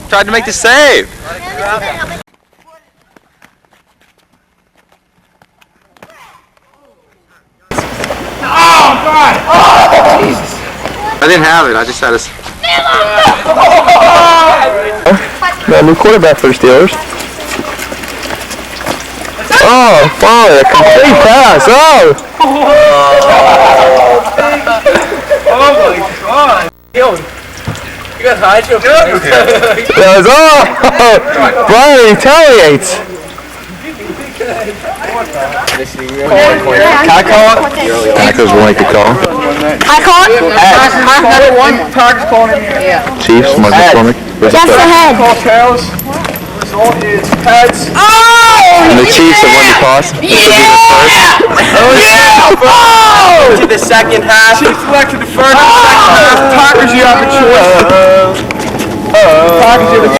Tried to make the save. Oh God! Oh Jesus! I didn't have it. I just had a. Got a new quarterback for the Steelers. Oh, follow a complete pass. Oh! Oh my God! You got hydro. That was Brian retaliates. Can I call it? Packers will make the call. I call it? Chiefs, Mark McCormick. Just ahead. Result is heads. And the Chiefs have won the toss. To the second half. Chiefs selected the first and second half. Packers, you have a choice. Packers, you have a choice.